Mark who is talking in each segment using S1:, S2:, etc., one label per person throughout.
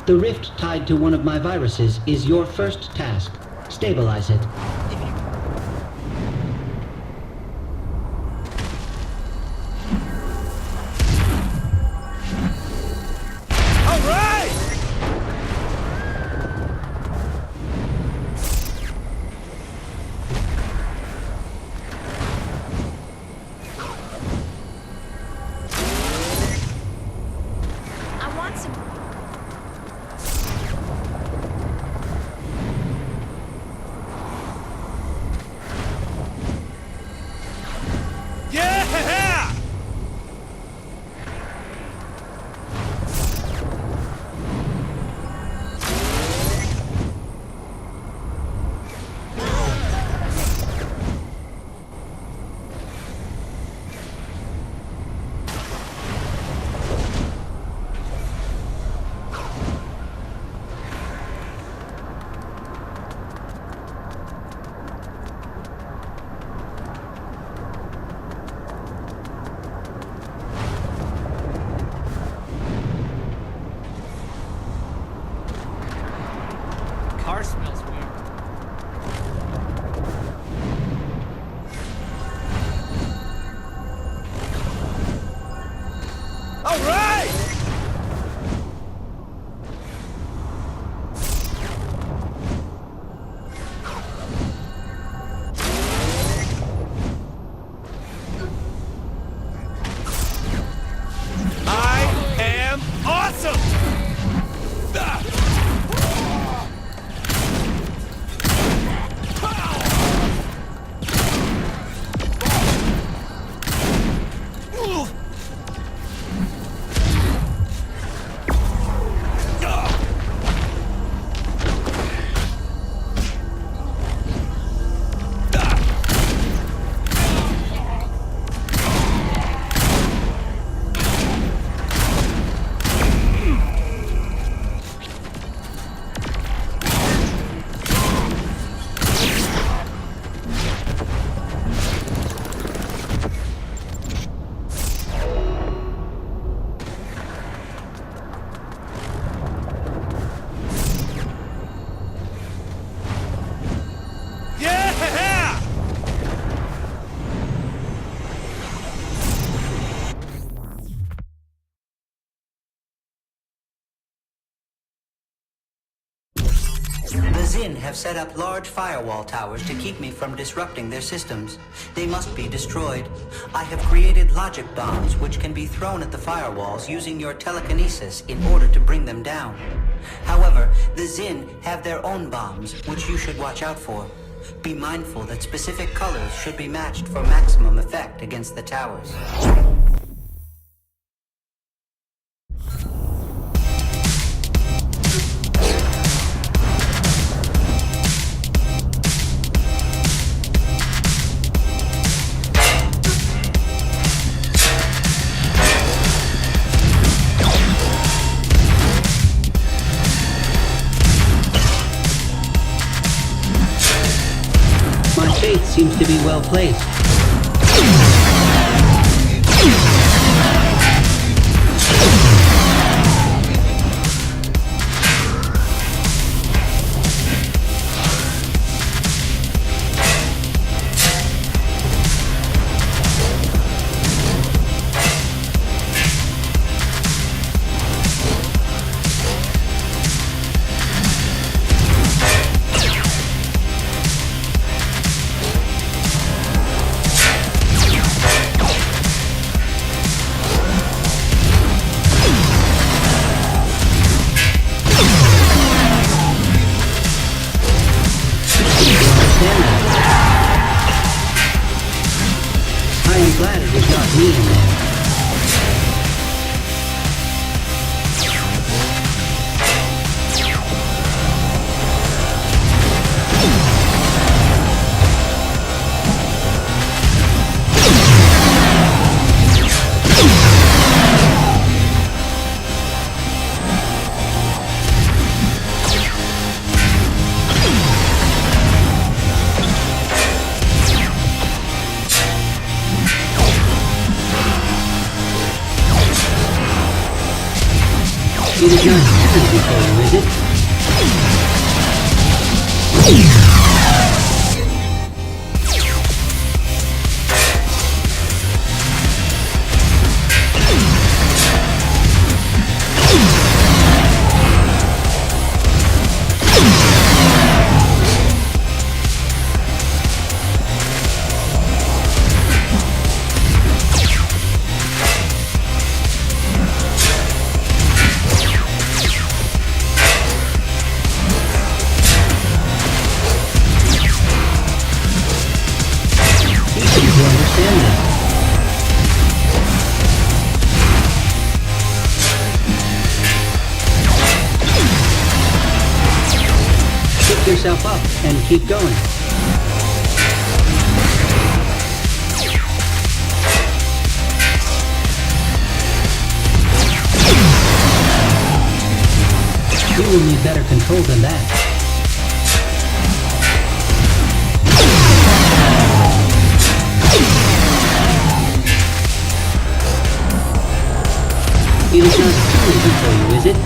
S1: The rift tied to one of my viruses is your first task. Stabilize it.
S2: Car smells weird. All right! I am awesome!
S3: The Zin have set up large firewall towers to keep me from disrupting their systems. They must be destroyed. I have created logic bombs which can be thrown at the firewalls using your telekinesis in order to bring them down. However, the Zin have their own bombs, which you should watch out for. Be mindful that specific colors should be matched for maximum effect against the towers.
S1: Faith seems to be well placed. It is not easy for you, is it? Yourself up and keep going. You will need better control than that. It is not too easy for you, is it?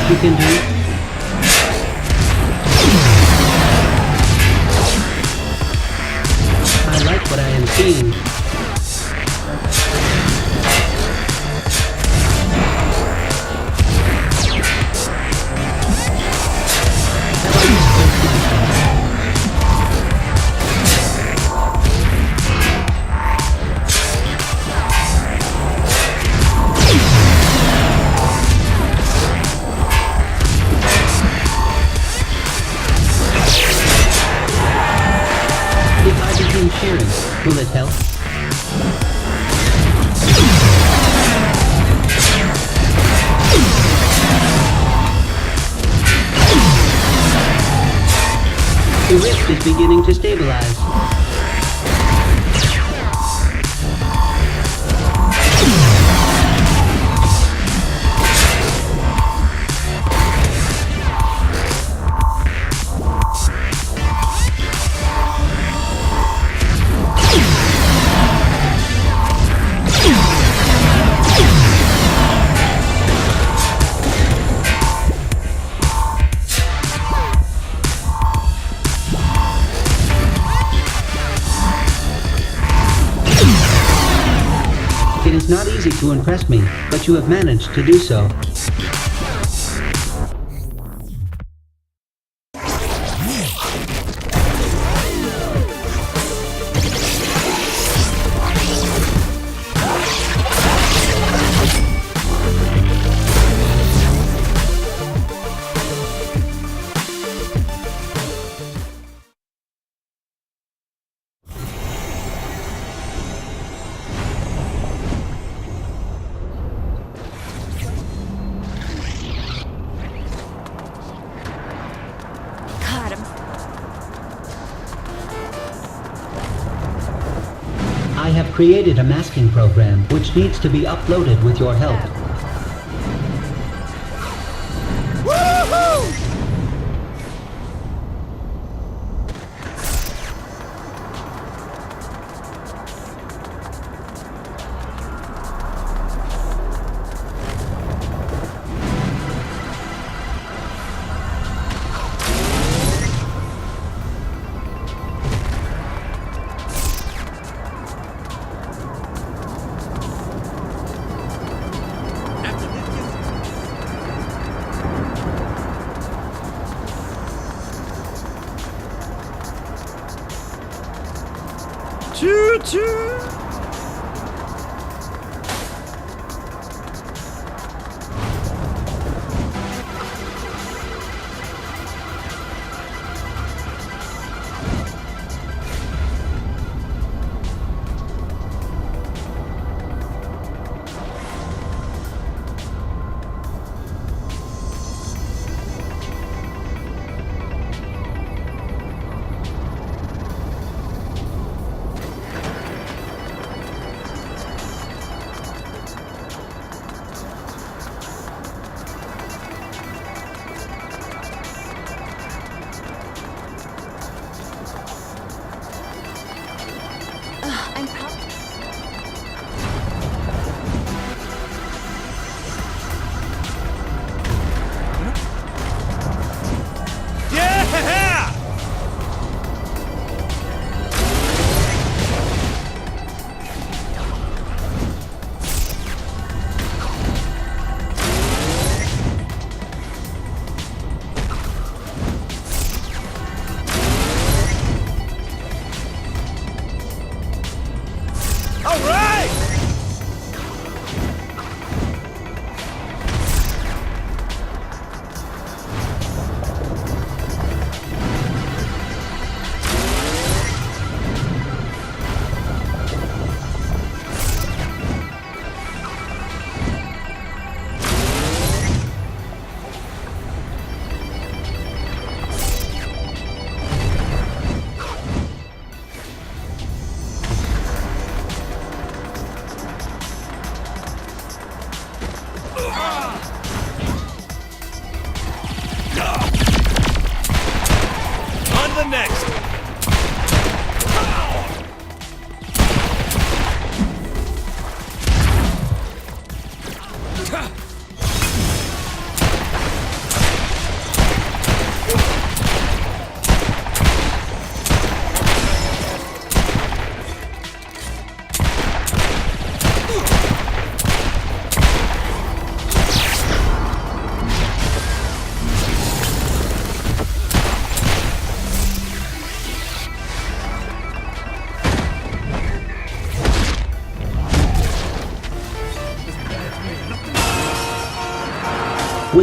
S1: You can do. I like what I am seeing. Cheering. Will it help? The rift is beginning to stabilize. It is not easy to impress me, but you have managed to do so. I have created a masking program which needs to be uploaded with your help.
S2: Woohoo! Choo-choo!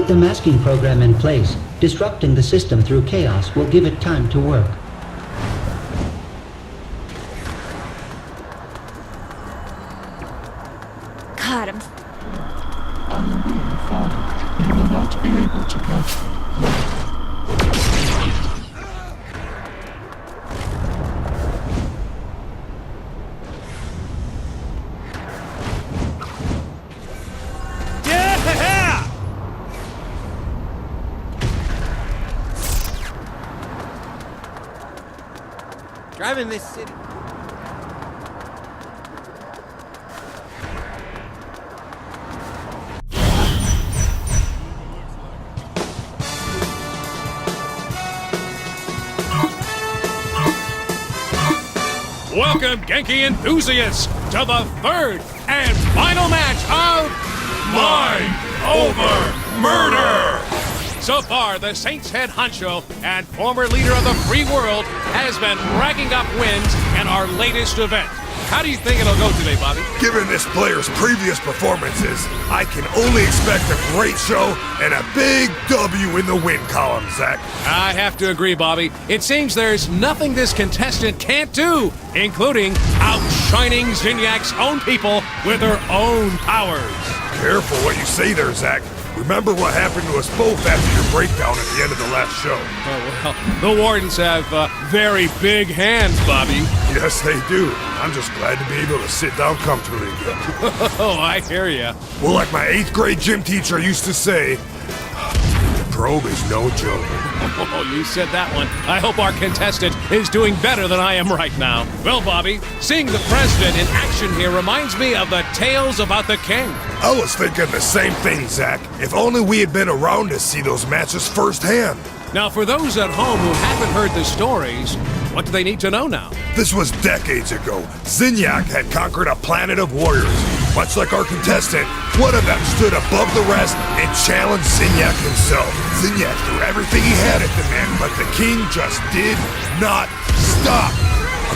S1: With the masking program in place, disrupting the system through chaos will give it time to work.
S4: God, I'm...
S2: Yeah! Driving this city.
S5: Welcome, Genki enthusiasts, to the third and final match of Mind Over Murder! So far, the Saints head honcho and former leader of the free world has been racking up wins in our latest event. How do you think it'll go today, Bobby?
S6: Given this player's previous performances, I can only expect a great show and a big W in the win column, Zach.
S5: I have to agree, Bobby. It seems there's nothing this contestant can't do, including outshining Zinyak's own people with her own powers.
S6: Careful what you say there, Zach. Remember what happened to us both after your breakdown at the end of the last show.
S5: Oh, well, the Wardens have very big hands, Bobby.
S6: Yes, they do. I'm just glad to be able to sit down comfortably again.
S5: Oh, I hear ya.
S6: Well, like my 8th grade gym teacher used to say, the probe is no joke.
S5: Oh, you said that one. I hope our contestant is doing better than I am right now. Well, Bobby, seeing the president in action here reminds me of the tales about the king.
S6: I was thinking the same thing, Zach. If only we had been around to see those matches firsthand.
S5: Now, for those at home who haven't heard the stories, what do they need to know now?
S6: This was decades ago. Zinyak had conquered a planet of warriors. Much like our contestant, one of them stood above the rest and challenged Zinyak himself. Zinyak threw everything he had at the man, but the king just did not stop.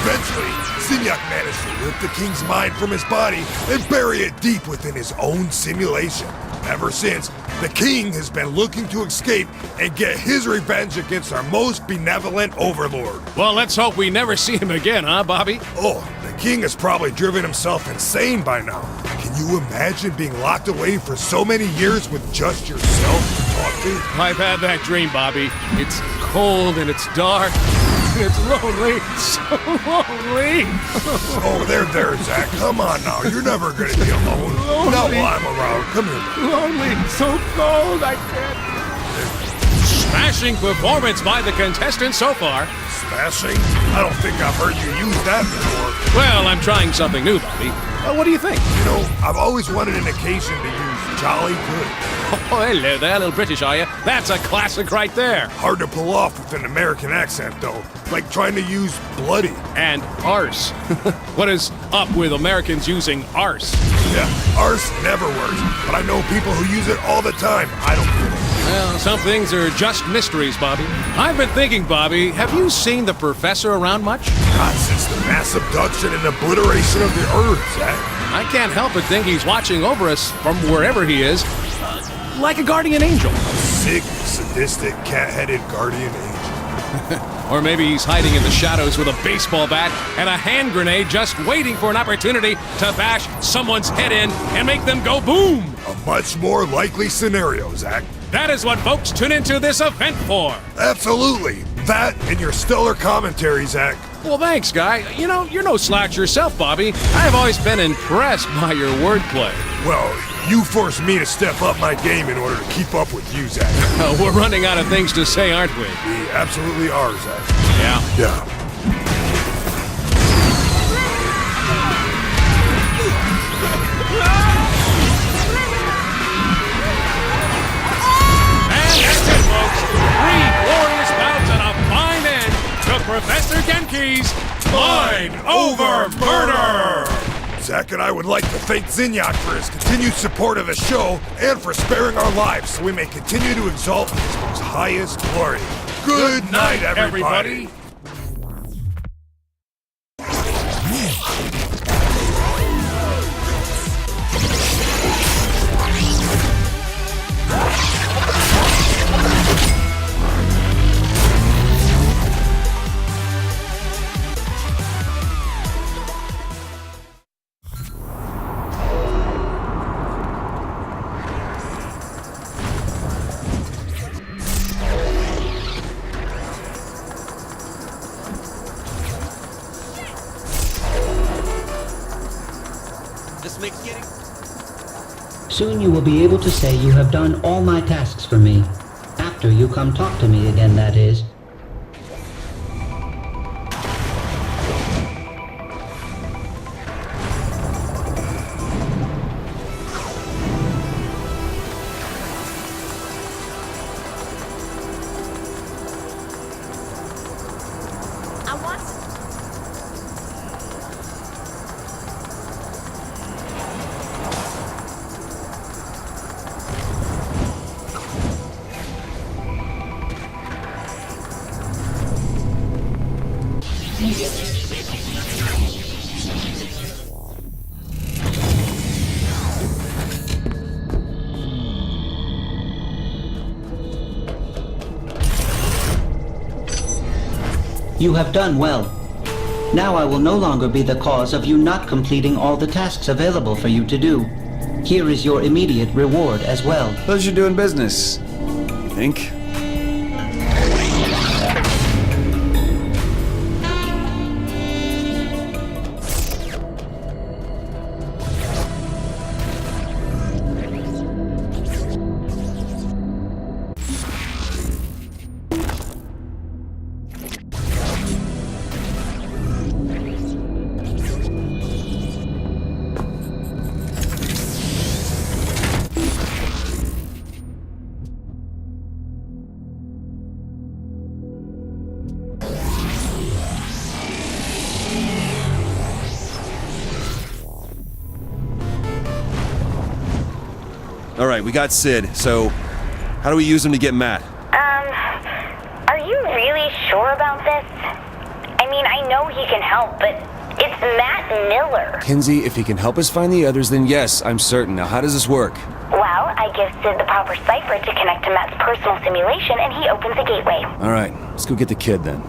S6: Eventually, Zinyak managed to rip the king's mind from his body and bury it deep within his own simulation. Ever since, the king has been looking to escape and get his revenge against our most benevolent overlord.
S5: Well, let's hope we never see him again, huh, Bobby?
S6: Oh, the king has probably driven himself insane by now. Can you imagine being locked away for so many years with just yourself to talk to?
S5: I've had that dream, Bobby. It's cold and it's dark. It's lonely. So lonely.
S6: Oh, there, Zach. Come on now. You're never going to be alone. Not while I'm around. Come here.
S5: Lonely. So cold. I can't. Smashing performance by the contestant so far.
S6: Smashing? I don't think I've heard you use that before.
S5: Well, I'm trying something new, Bobby. What do you think?
S6: You know, I've always wanted an occasion to use jolly good.
S5: Oh, hello there, little British, are you? That's a classic right there.
S6: Hard to pull off with an American accent, though. Like trying to use bloody.
S5: And arse. What is up with Americans using arse?
S6: Yeah, arse never works, but I know people who use it all the time. I don't get it.
S5: Well, some things are just mysteries, Bobby. I've been thinking, Bobby, have you seen the professor around much?
S6: Not since the mass abduction and obliteration of the Earth, Zach.
S5: I can't help but think he's watching over us from wherever he is, like a guardian angel.
S6: Sick, sadistic, cat-headed guardian angel.
S5: Or maybe he's hiding in the shadows with a baseball bat and a hand grenade just waiting for an opportunity to bash someone's head in and make them go boom.
S6: A much more likely scenario, Zach.
S5: That is what folks tune into this event for.
S6: Absolutely. That and your stellar commentary, Zach.
S5: Well, thanks, guy. You know, you're no slouch yourself, Bobby. I've always been impressed by your wordplay.
S6: Well, you forced me to step up my game in order to keep up with you, Zach.
S5: We're running out of things to say, aren't we?
S6: We absolutely are, Zach.
S5: Yeah.
S6: Yeah.
S5: And that's it, folks. 3 glorious bouts and a fine end to Professor Genki's Mind Over Murder!
S6: Zach and I would like to thank Zinyak for his continued support of the show and for sparing our lives so we may continue to exalt his most highest glory. Good night, everybody.
S1: Soon you will be able to say you have done all my tasks for me. After you come talk to me again, that is. You have done well. Now I will no longer be the cause of you not completing all the tasks available for you to do. Here is your immediate reward as well.
S4: Pleasure doing business. You think? Alright, we got Sid, so how do we use him to get Matt?
S7: Are you really sure about this? I mean, I know he can help, but it's Matt Miller.
S4: Kinsey, if he can help us find the others, then yes, I'm certain. Now, how does this work?
S7: Well, I give Sid the proper cipher to connect to Matt's personal simulation, and he opens the gateway.
S4: Alright, let's go get the kid then.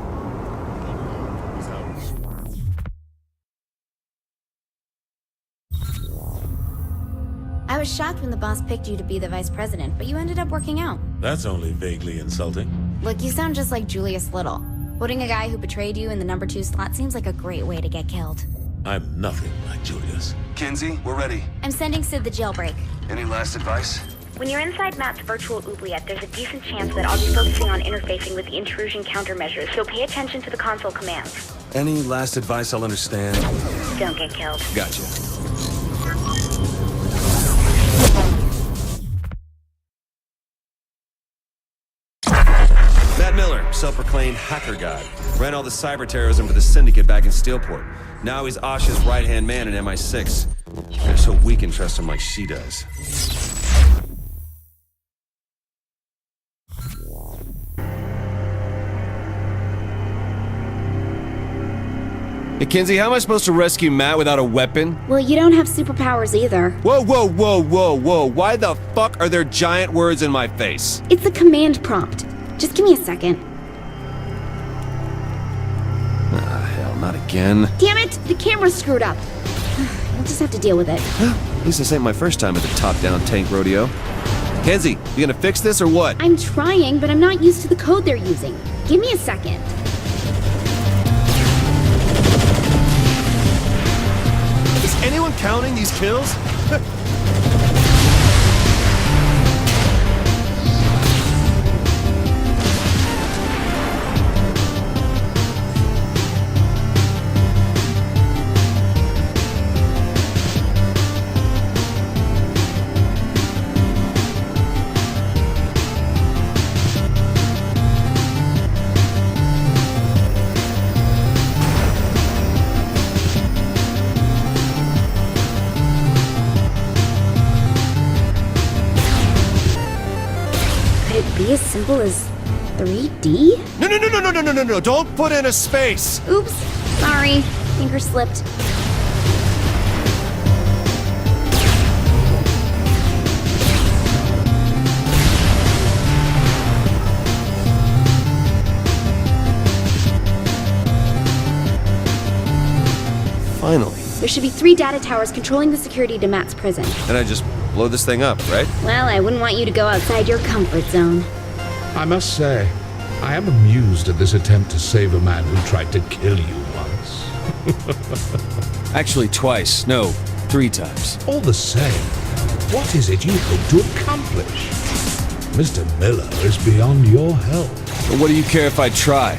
S8: I was shocked when the boss picked you to be the vice president, but you ended up working out.
S9: That's only vaguely insulting.
S8: Look, you sound just like Julius Little. Putting a guy who betrayed you in the number 2 slot seems like a great way to get killed.
S9: I'm nothing like Julius.
S4: Kinsey, we're ready.
S8: I'm sending Sid the jailbreak.
S4: Any last advice?
S7: When you're inside Matt's virtual oubliette, there's a decent chance that I'll be focusing on interfacing with the intrusion countermeasures, so pay attention to the console commands.
S4: Any last advice I'll understand?
S7: Don't get killed.
S4: Gotcha. Matt Miller, self-proclaimed hacker god, ran all the cyber terrorism for the Syndicate back in Steelport. Now he's Asha's right-hand man in MI6. I just hope we can trust him like she does. Hey, Kinsey, how am I supposed to rescue Matt without a weapon?
S8: Well, you don't have superpowers either.
S4: Whoa, whoa, whoa, whoa, whoa. Why the fuck are there giant words in my face?
S8: It's a command prompt. Just give me a second.
S4: Ah, hell, not again.
S8: Damn it! The camera's screwed up. We'll just have to deal with it.
S4: At least this ain't my first time at the top-down tank rodeo. Kenzie, you gonna fix this or what?
S8: I'm trying, but I'm not used to the code they're using. Give me a second.
S4: Is anyone counting these kills?
S8: Be as simple as 3D?
S4: No, don't put in a space!
S8: Oops, sorry. Finger slipped.
S4: Finally.
S8: There should be 3 data towers controlling the security to Matt's prison.
S4: And I just blow this thing up, right?
S8: Well, I wouldn't want you to go outside your comfort zone.
S10: I must say, I am amused at this attempt to save a man who tried to kill you once.
S4: Actually, twice. No, 3 times.
S10: All the same, What is it you hope to accomplish? Mr. Miller is beyond your help.
S4: But what do you care if I try?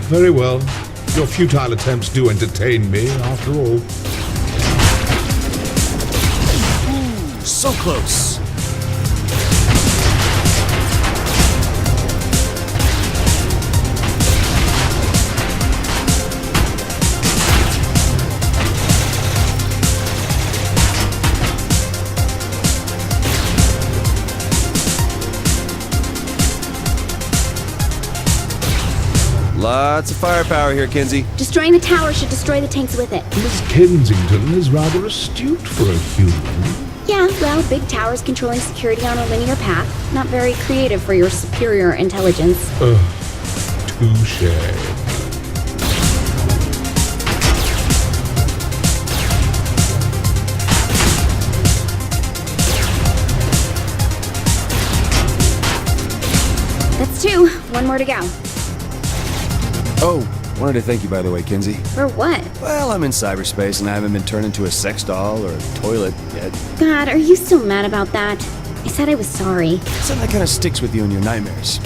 S10: Very well. Your futile attempts do entertain me, after all.
S4: So close. Lots of firepower here, Kinsey.
S8: Destroying the tower should destroy the tanks with it.
S10: Miss Kensington is rather astute for a human.
S8: Yeah, well, big towers controlling security on a linear path. Not very creative for your superior intelligence.
S10: Touche.
S8: That's 2. 1 more to go.
S4: Oh, wanted to thank you, by the way, Kinsey.
S8: For what?
S4: Well, I'm in cyberspace and I haven't been turned into a sex doll or a toilet yet.
S8: God, are you still mad about that? I said I was sorry.
S4: Something that kind of sticks with you in your nightmares.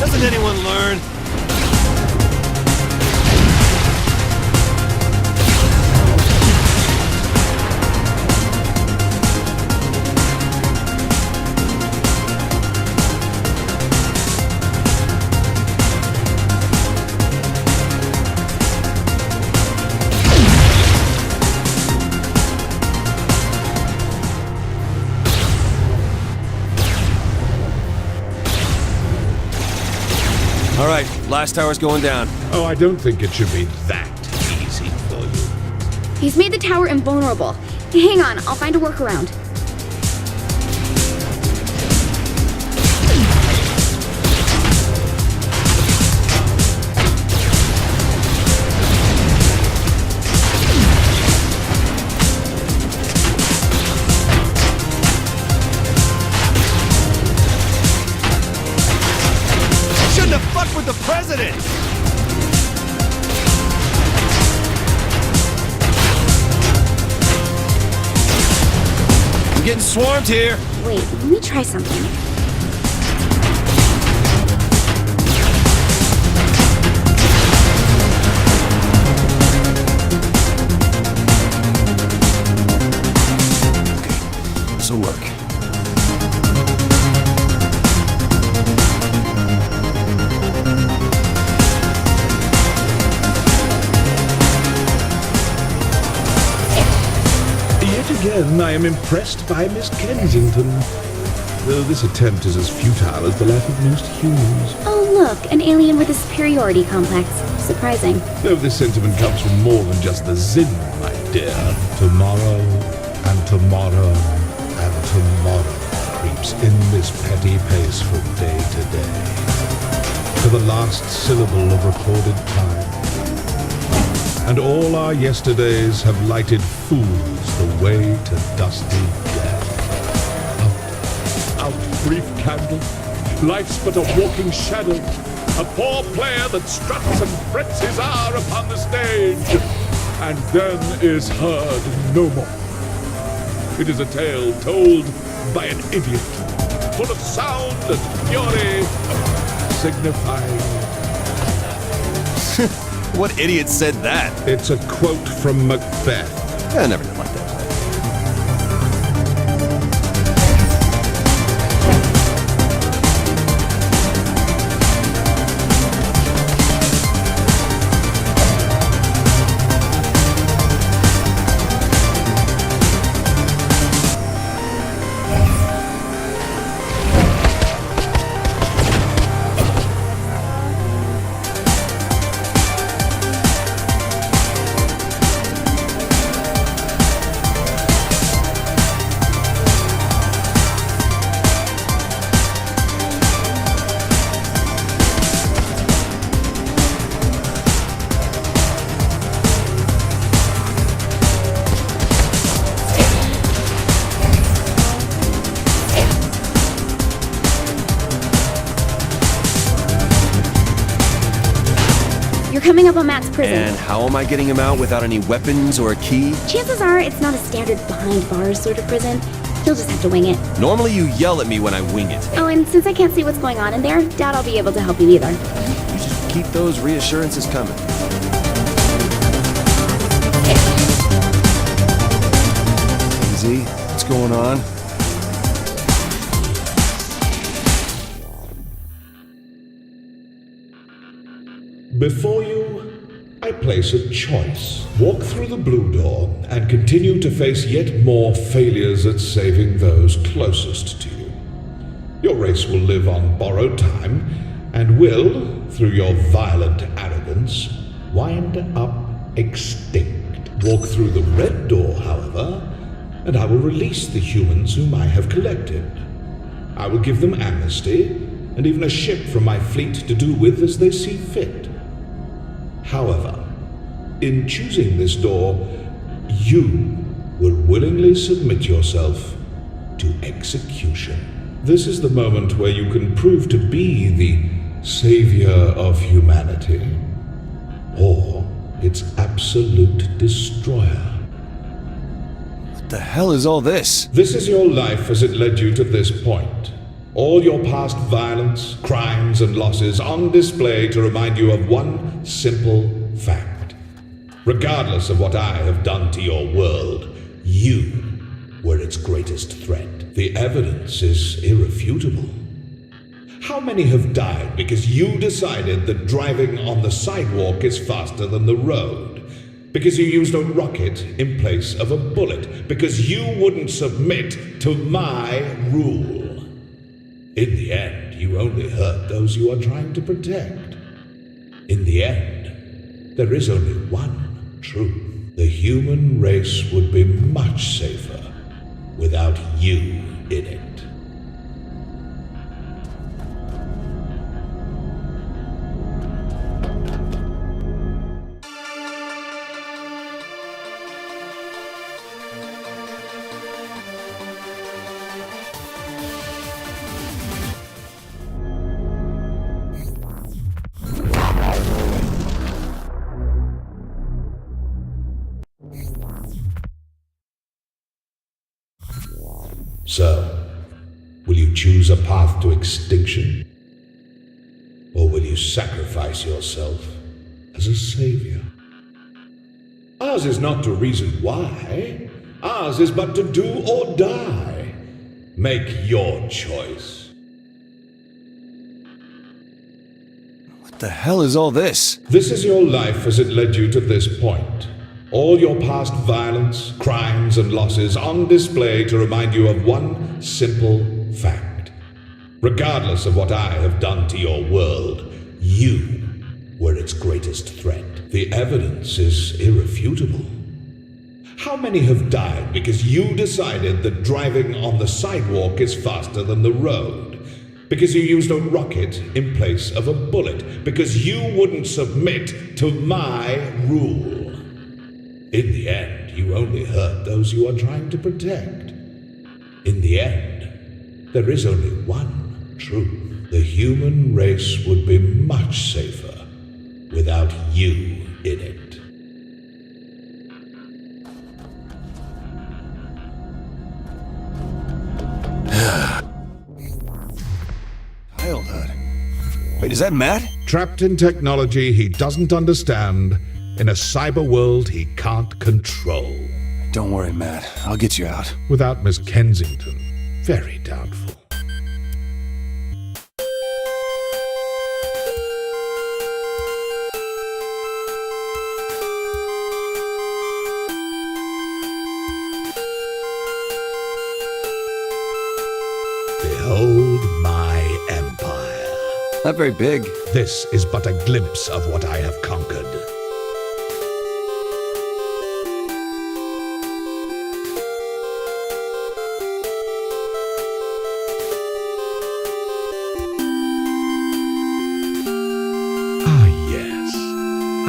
S4: Doesn't anyone learn? All right, last tower's going down.
S10: Oh, I don't think it should be that easy for you.
S8: He's made the tower invulnerable. Hang on, I'll find a workaround.
S4: Shouldn't have fucked with the president! I'm getting swarmed here.
S8: Wait, let me try something.
S4: This'll work.
S10: Again, I am impressed by Miss Kensington. Though this attempt is as futile as the life of most humans.
S8: Oh, look, an alien with a superiority complex. Surprising.
S10: Though this sentiment comes from more than just the Zin, my dear. Tomorrow, and tomorrow, and tomorrow creeps in this petty pace from day to day. To the last syllable of recorded time. And all our yesterdays have lighted fools the way to dusty death. Out, brief candle. Life's but a walking shadow. A poor player that struts and frets his hour upon the stage, and then is heard no more. It is a tale told by an idiot, full of sound and fury, signifying...
S4: What idiot said that?
S10: It's a quote from Macbeth.
S4: I never did like that.
S8: coming up on Matt's prison.
S4: And how am I getting him out without any weapons or a key?
S8: Chances are it's not a standard behind bars sort of prison. You'll just have to wing it.
S4: Normally you yell at me when I wing it.
S8: Oh, and since I can't see what's going on in there, doubt I'll be able to help you either.
S4: You just keep those reassurances coming. Easy. What's going on?
S10: Before you, I place a choice. Walk through the blue door and continue to face yet more failures at saving those closest to you. Your race will live on borrowed time and will, through your violent arrogance, wind up extinct. Walk through the red door, however, and I will release the humans whom I have collected. I will give them amnesty and even a ship from my fleet to do with as they see fit. However, in choosing this door, you will willingly submit yourself to execution. This is the moment where you can prove to be the savior of humanity, or its absolute destroyer.
S4: What the hell is all this?
S10: This is your life as it led you to this point. All your past violence, crimes, and losses on display to remind you of one simple fact. Regardless of what I have done to your world, you were its greatest threat. The evidence is irrefutable. How many have died because you decided that driving on the sidewalk is faster than the road? Because you used a rocket in place of a bullet? Because you wouldn't submit to my rule? In the end, you only hurt those you are trying to protect. In the end, there is only one truth. The human race would be much safer without you in it. So, will you choose a path to extinction? Or will you sacrifice yourself as a savior? Ours is not to reason why. Ours is but to do or die. Make your choice.
S4: What the hell is all this?
S10: This is your life as it led you to this point. All your past violence, crimes, and losses on display to remind you of one simple fact. Regardless of what I have done to your world, you were its greatest threat. The evidence is irrefutable. How many have died because you decided that driving on the sidewalk is faster than the road? Because you used a rocket in place of a bullet? Because you wouldn't submit to my rule? In the end, you only hurt those you are trying to protect. In the end, there is only one truth. The human race would be much safer without you in it.
S4: Childhood. Wait, is that Matt?
S10: Trapped in technology he doesn't understand, in a cyber world he can't control.
S4: Don't worry, Matt. I'll get you out.
S10: Without Miss Kensington, very doubtful. Behold my empire.
S4: Not very big.
S10: This is but a glimpse of what I have conquered.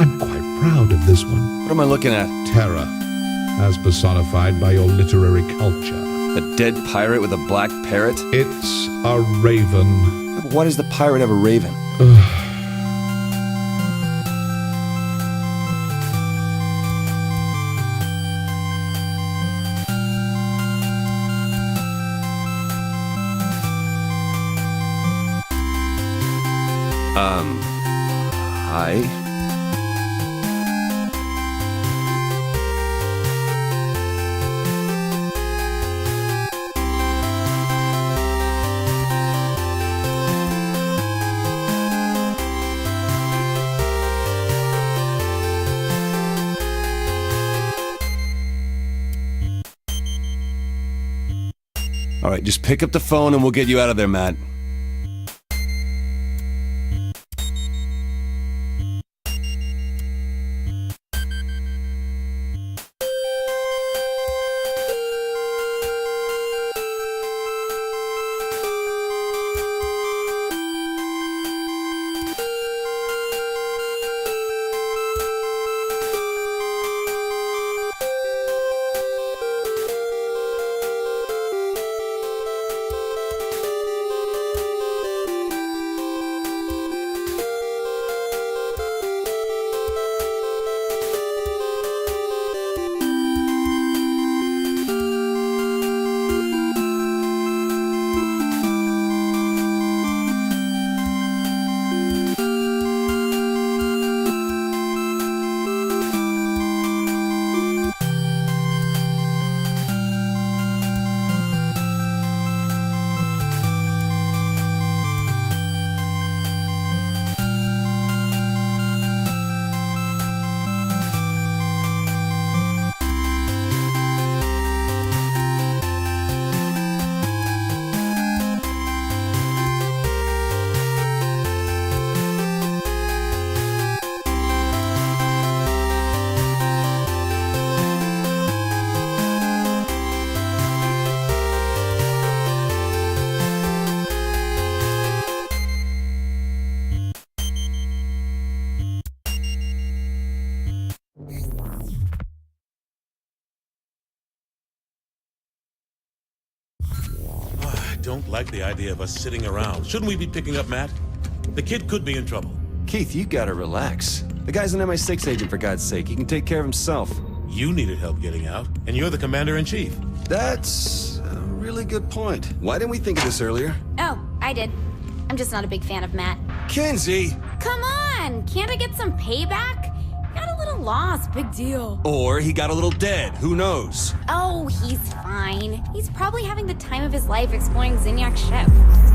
S10: I'm quite proud of this one.
S4: What am I looking at?
S10: Terror, as personified by your literary culture.
S4: A dead pirate with a black parrot?
S10: It's a raven.
S4: Why does the pirate have a raven? Hi. All right, just pick up the phone and we'll get you out of there, Matt.
S9: I don't like the idea of us sitting around. Shouldn't we be picking up Matt? The kid could be in trouble.
S4: Keith, you gotta relax. The guy's an MI6 agent, for God's sake. He can take care of himself.
S9: You needed help getting out, and you're the commander-in-chief.
S4: That's a really good point. Why didn't we think of this earlier?
S8: Oh, I did. I'm just not a big fan of Matt.
S4: Kinsey!
S8: Come on! Can't I get some payback? Got a little lost, big deal.
S4: Or he got a little dead, who knows?
S8: Oh, he's fine. He's probably having the time of his life exploring Zinyak's ship.